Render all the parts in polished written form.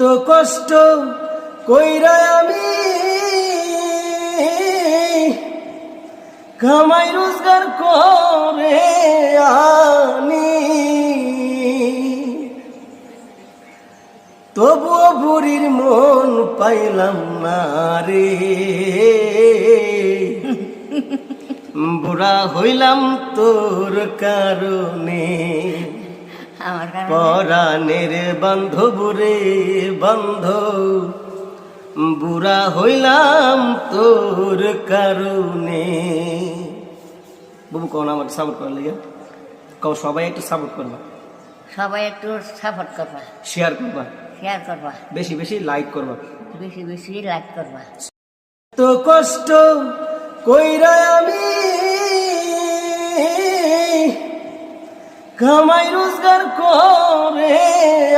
তো কষ্ট কইরা আমি কামাই রোজগার করে আনি, তবুও বুড়ির মন পাইলাম না রে। বুড়া হইলাম তোর কারণে, পরাণের বান্ধব রে বান্ধব, বুড়া হইলাম তোর কারণে। বাবু কোন আমার সাপোর্ট করার লেগে কও, সবাই একটু সাপোর্ট করবা, সবাই একটু সাপোর্ট করবা, শেয়ার করবা, শেয়ার করবা, বেশি বেশি লাইক করবা, বেশি বেশি লাইক করবা। তো কষ্ট কইরা আমি কামাই রোজগার করে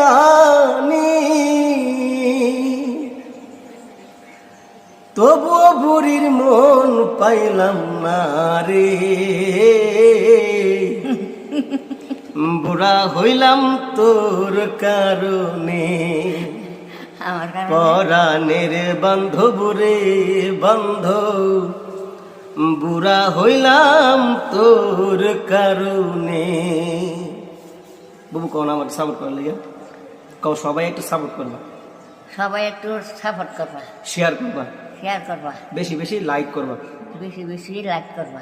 আনি, তবুও বুড়ির মন পাইলাম না রে। বুড়া হইলাম তোর কারণে, পরাণের বান্ধব রে বান্ধব, বুড়া হইলাম তোর কারণে। বাবু কোন আমার সাপোর্ট করার লেগে কও, সবাই একটু সাপোর্ট করবা, সবাই একটু সাপোর্ট করবা, শেয়ার করবা, শেয়ার করবা, বেশি বেশি লাইক করবা, বেশি বেশি লাইক করবা।